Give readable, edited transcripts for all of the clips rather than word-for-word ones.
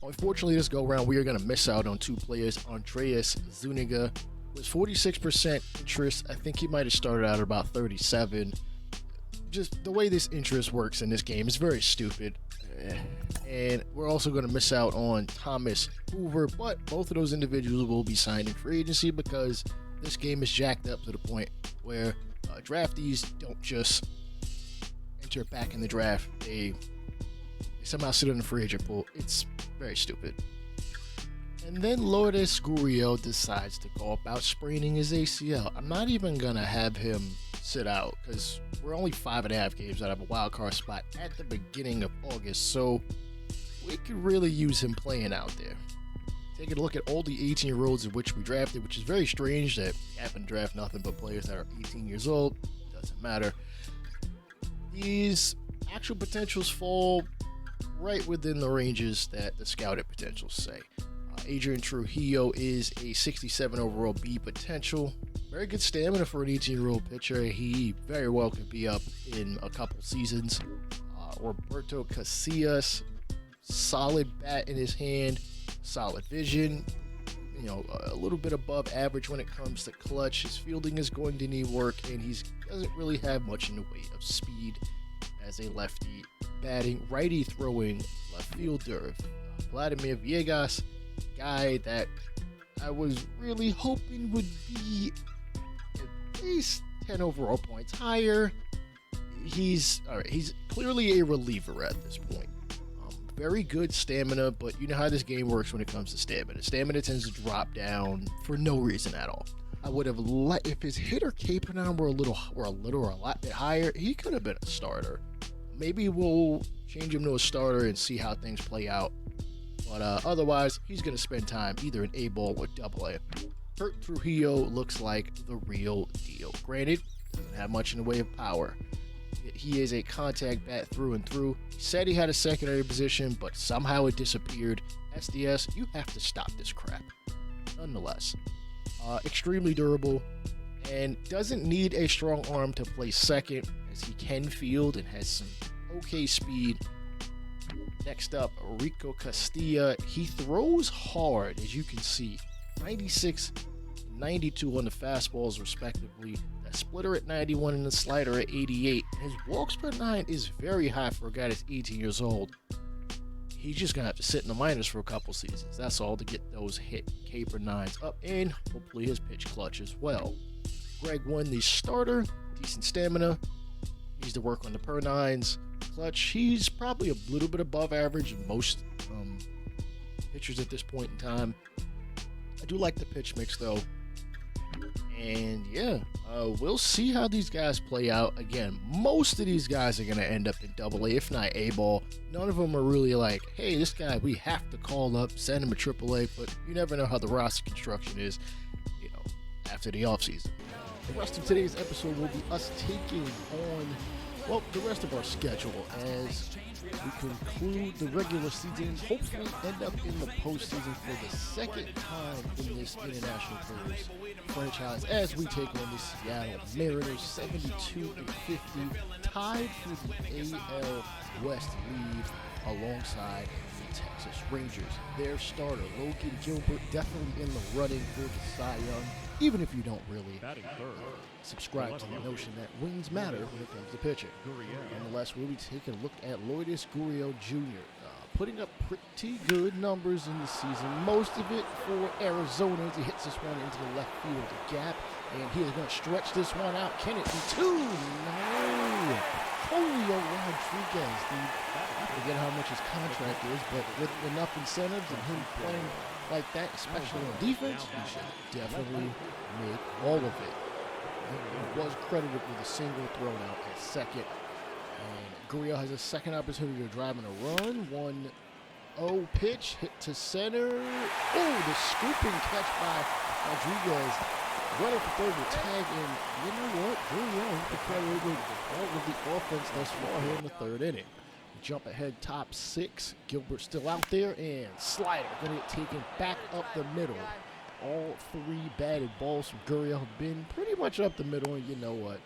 Unfortunately, this go-round, we are going to miss out on two players. Andreas Zuniga was 46% interest. I think he might have started out at about 37. Just the way this interest works in this game is very stupid. And we're also going to miss out on Thomas Hoover, but both of those individuals will be signed in free agency because this game is jacked up to the point where draftees don't just enter back in the draft. They somehow sit in the free agent pool. It's very stupid. And then Lourdes Gurriel decides to go about spraining his ACL. I'm not even going to have him sit out because we're only 5.5 games out of a wild card spot at the beginning of August, so we could really use him playing out there. Taking a look at all the 18-year-olds in which we drafted, which is very strange that we happen to draft nothing but players that are 18 years old. Doesn't matter. These actual potentials fall right within the ranges that the scouted potentials say. Adrian Trujillo is a 67 overall B potential. Very good stamina for an 18-year-old pitcher. He very well could be up in a couple seasons. Roberto Casillas, solid bat in his hand, solid vision. A little bit above average when it comes to clutch. His fielding is going to need work, and he doesn't really have much in the way of speed as a lefty batting, righty throwing left fielder. Vladimir Villegas, guy that I was really hoping would be at least 10 overall points higher. He's clearly a reliever at this point. Very good stamina, but you know how this game works when it comes to stamina. Stamina tends to drop down for no reason at all. I would have if his hitter K-per were a lot bit higher, he could have been a starter. Maybe we'll change him to a starter and see how things play out. But otherwise, he's going to spend time either in A-ball or Double-A. Kurt Trujillo looks like the real deal. Granted, doesn't have much in the way of power. He is a contact bat through and through. He said he had a secondary position, but somehow it disappeared. SDS, you have to stop this crap. Nonetheless, extremely durable and doesn't need a strong arm to play second, as he can field and has some okay speed. Next up, Rico Castilla. He throws hard, as you can see. 96, 92 on the fastballs, respectively. That splitter at 91 and the slider at 88. His walks per 9 is very high for a guy that's 18 years old. He's just going to have to sit in the minors for a couple seasons. That's all to get those hit K-per 9s up, and hopefully his pitch clutch as well. Greg Wynn, the starter. Decent stamina. Needs to work on the per 9s. Clutch, he's probably a little bit above average in most pitchers at this point in time. I do like the pitch mix though. And yeah, we'll see how these guys play out. Again, most of these guys are going to end up in Double-A, if not A-ball. None of them are really like, hey, this guy we have to call up, send him a Triple-A, but you never know how the roster construction is, after the offseason. The rest of today's episode will be us taking on the rest of our schedule as we conclude the regular season, hopefully end up in the postseason for the second time in this international players franchise as we take on the Seattle Mariners, 72-50, tied for the AL West lead alongside the Texas Rangers. Their starter, Logan Gilbert, definitely in the running for the Cy Young, even if you don't really subscribe to the notion that wins matter when it comes to pitching. Nonetheless, we'll be taking a look at Lourdes Gurriel Jr., putting up pretty good numbers in the season, most of it for Arizona as he hits this one into the left field gap, and he is going to stretch this one out. Can it be two? No! Julio Rodriguez, I forget how much his contract is, but with enough incentives and him playing like that, especially on defense, he should definitely make all of it. He was credited with a single thrown out at second. And Gurriel has a second opportunity to drive in a run. 1-0 pitch, hit to center. Oh, the scooping catch by Rodriguez. Running for third with tag, and you know what? Gurriel could carry over all of the offense thus far here in the third inning. Jump ahead, top 6. Gilbert still out there, and slider going to get taken back up the middle. All 3 batted balls from Gurriel have been pretty much up the middle, and you know what?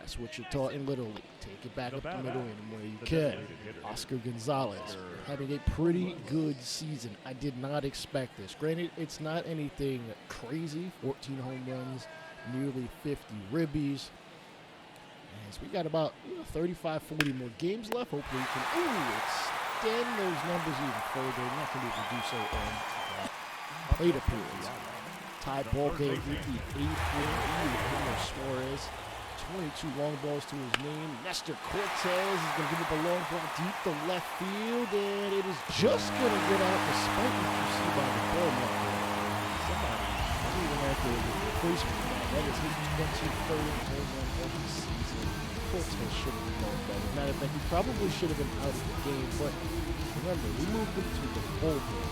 That's what you're taught in Little League. Take it back up the middle anywhere you can. Oscar Gonzalez having a pretty good season. I did not expect this. Granted, it's not anything crazy. 14 home runs, nearly 50 ribbies. And so we got about 35, 40 more games left. Hopefully we can extend those numbers even further. Not going to be able to do so on that plate appearance. Tied ball game with the 8th inning with Suarez. 22 long balls to his name. Nestor Cortez is going to give it the long ball deep to left field, and it is just going to get out despite what you see by the ball marker. Somebody doesn't even have to replacement. That is his 23rd home run of the season. Cortez should have been going better. Matter of fact, he probably should have been out of the game, but remember, we moved him to the bullpen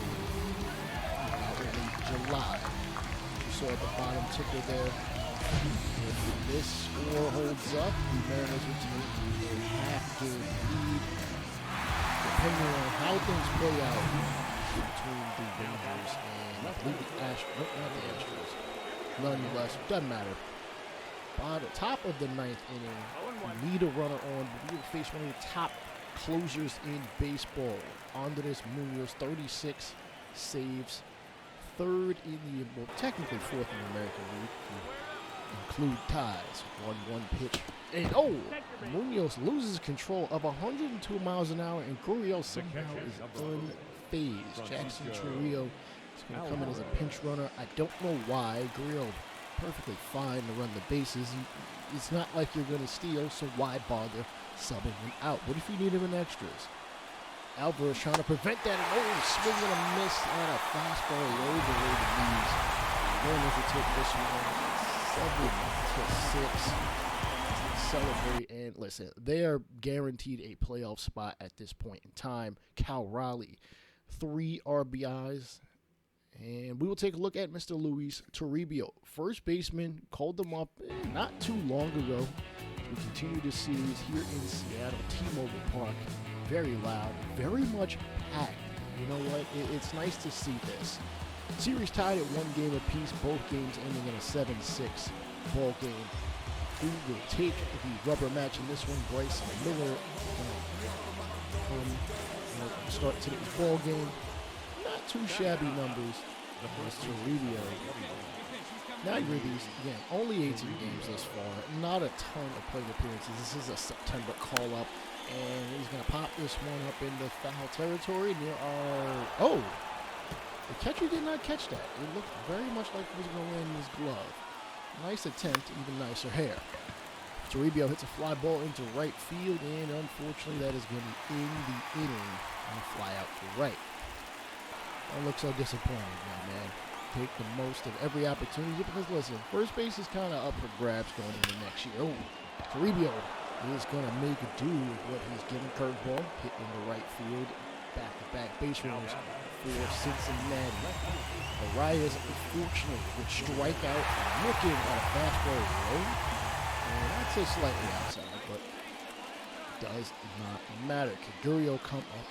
in July. You saw at the bottom ticker there. If this score holds up, the Mariners will take a half-game lead. Depending on how things play out between the Rangers and I believe the Astros, not the Astros. Nonetheless, doesn't matter. By the top of the 9th inning, lead a runner on, but we will face one of the top closers in baseball. Andres Munoz, 36 saves, 3rd in the, well, technically 4th in the American League. Include ties. 1-1 pitch. And Munoz loses control of 102 miles an hour, and Gurriel somehow is unfazed. Jackson Chourio is going to come in as a pinch runner. I don't know why. Gurriel perfectly fine to run the bases. It's not like you're going to steal, so why bother subbing him out? What if you need him in extras? Alvarez trying to prevent that, and swing and a miss on a fastball over the knees. Mariners will take this one 7-6. Celebrate and listen. They are guaranteed a playoff spot at this point in time. Cal Raleigh, 3 RBIs. And we will take a look at Mr. Luis Toribio. First baseman, called them up not too long ago. We continue to see this here in Seattle, T-Mobile Park. Very loud, very much packed. You know what? It's nice to see this. Series tied at 1 game apiece, both games ending in a 7-6 ball game. Who will take the rubber match in this one? Bryce Miller start today's ball game. Not too shabby numbers. Toribio. 9 ribbies, again, only 18 games thus far. Not a ton of plate appearances. This is a September call-up, and he's going to pop this one up in the foul territory near our... The catcher did not catch that. It looked very much like it was going to land in his glove. Nice attempt, even nicer hair. Toribio hits a fly ball into right field, and unfortunately that is going to be in the inning and fly out to right. Don't look so disappointed now, man. Take the most of every opportunity because, listen, first base is kind of up for grabs going into next year. Toribio is going to make do with what he's given. Curveball hit into right field. Back-to-back base runners for Cincinnati. Arias, unfortunately, would strike out looking at a fastball low. And that's just slightly outside, but does not matter. Gurriel come up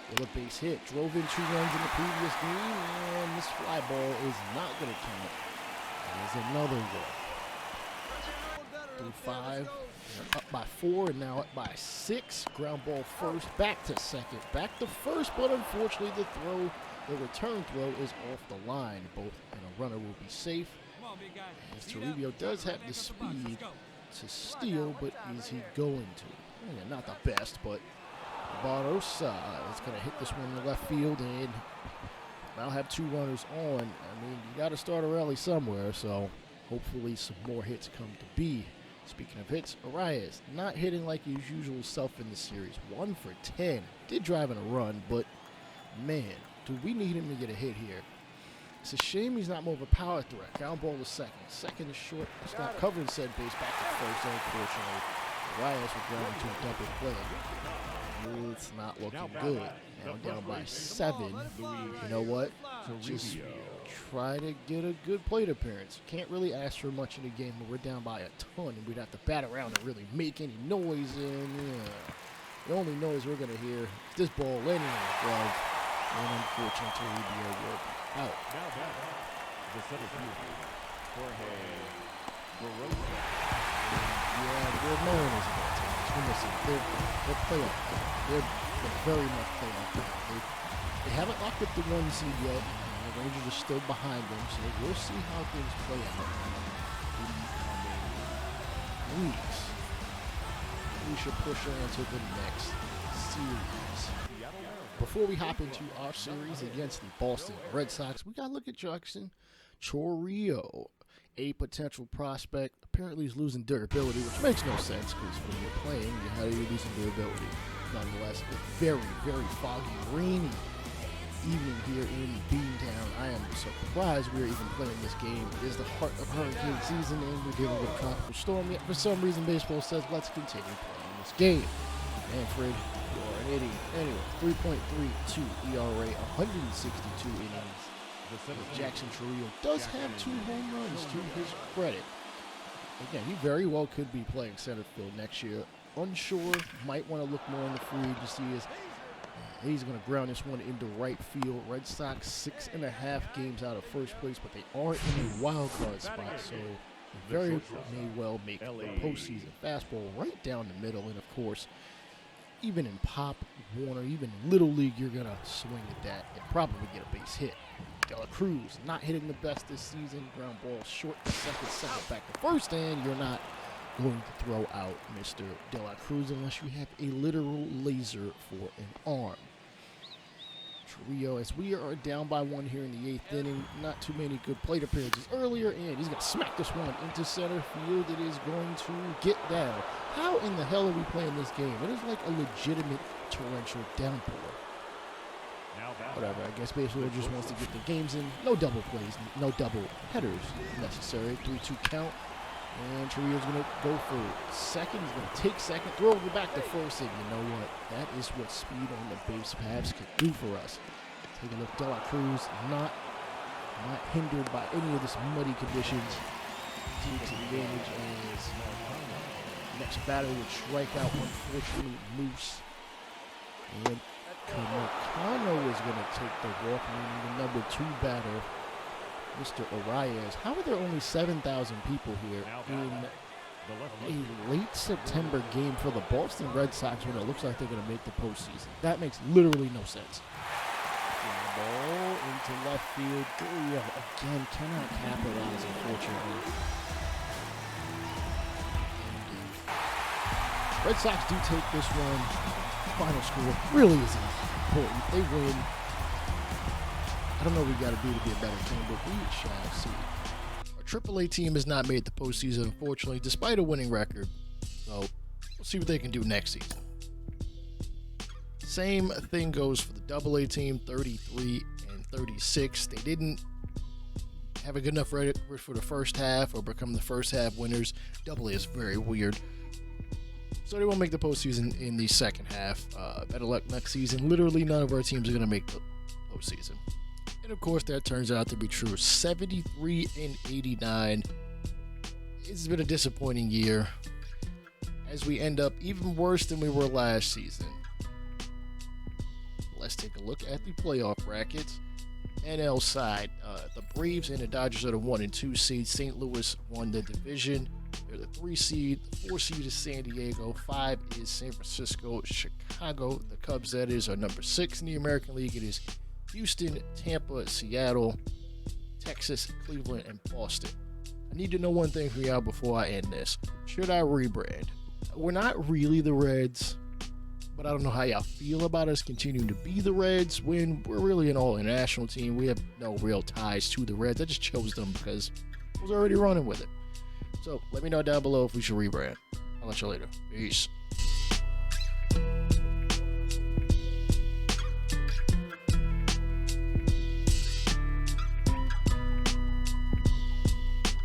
with a base hit. Drove in 2 runs in the previous game, and this fly ball is not going to count. There's another one. Through 5. They're up by 4, and now up by 6. Ground ball first, back to second, back to first, but unfortunately the return throw is off the line. Both and a runner will be safe. As Toribio does have the speed to steal, but is he going to? Yeah, not the best, but Barrosa is going to hit this one in the left field, and I'll have 2 runners on. I mean, you got to start early somewhere, so hopefully some more hits come to be. Speaking of hits, Arias not hitting like his usual self in the series. 1 for 10. Did drive in a run, but man, do we need him to get a hit here. It's a shame he's not more of a power threat. Ground ball to second. Second is short. It's not covering said base. Back to first, unfortunately. Arias will ground into a double play. It's not looking good. Now down by 7. You know what? Just try to get a good plate appearance. Can't really ask for much in the game, but we're down by a ton, and we'd have to bat around and really make any noise. And the only noise we're going to hear is this ball landing on the glove. And unfortunately, Toribio will be out. Yeah, the Mariners in that team. We're missing. They're playoff. They're very much playoff. They haven't locked up the 1 seed yet. The Rangers are still behind them, so we'll see how things play out in the coming weeks. We should push on to the next series. Before we hop into our series against the Boston Red Sox, we got to look at Jackson Chourio, a potential prospect. Apparently he's losing durability, which makes no sense because when you're playing, how are you losing durability? Nonetheless, a very, very foggy, rainy evening here in Beantown. I am surprised we're even playing this game. It is the heart of hurricane season, and we're dealing with a tropical storm. Yet for some reason, baseball says let's continue playing this game. Manfred, you're an idiot. Anyway, 3.32 ERA, 162 innings. Jackson Chourio does have 2 home runs to his credit. Again, he very well could be playing center field next year. Unsure, might want to look more in the field to see as he's going to ground this one into right field. Red Sox 6.5 games out of first place, but they are in a wild card spot, so they very may well make the postseason. Fastball right down the middle, and of course, even in Pop Warner, even in Little League, you're going to swing at that and probably get a base hit. De La Cruz not hitting the best this season. Ground ball short to second back to first, and you're not going to throw out Mr. De La Cruz unless you have a literal laser for an arm. Chourio, as we are down by 1 here in the 8th inning, not too many good plate appearances earlier, and he's going to smack this one into center field. It is going to get down. How in the hell are we playing this game? It is like a legitimate torrential downpour. Whatever, I guess baseball just wants to get the games in. No double plays, no double headers necessary. 3-2 count. And Chourio's going to go for second. He's going to take second, throw it back to first. And you know what? That is what speed on the base paths can do for us. Take a look. De La Cruz not hindered by any of this muddy conditions. Takes advantage as next batter would strike out, unfortunately, Moose. And Kamikano is going to take the walk, meaning the number 2 batter, Mr. Arias. How are there only 7,000 people here in a late September game for the Boston Red Sox when it looks like they're going to make the postseason? That makes literally no sense. Ball into left field. Chourio again cannot capitalize, unfortunately. Red Sox do take this one. Final score really isn't important. They win. I don't know what we got to do to be a better team, but we shall see. Our AAA team has not made the postseason, unfortunately, despite a winning record. So we'll see what they can do next season. Same thing goes for the AA team, 33 and 36. They didn't have a good enough record for the first half or become the first half winners. AA is very weird. So they won't make the postseason in the second half. Better luck next season. Literally none of our teams are going to make the postseason. And of course, that turns out to be true. 73 and 89. It's been a disappointing year as we end up even worse than we were last season. Let's take a look at the playoff brackets. NL side, the Braves and the Dodgers are the 1 and 2 seeds. St. Louis won the division. They're the 3 seed. The 4 seed is San Diego. 5 is San Francisco. Chicago, the Cubs, that is, are number 6 in the American League. It is Houston, Tampa, Seattle, Texas, Cleveland, and Boston. I need to know one thing from y'all before I end this. Should I rebrand? We're not really the Reds, but I don't know how y'all feel about us continuing to be the Reds when we're really an all-international team. We have no real ties to the Reds. I just chose them because I was already running with it. So let me know down below if we should rebrand. I'll let you later. Peace.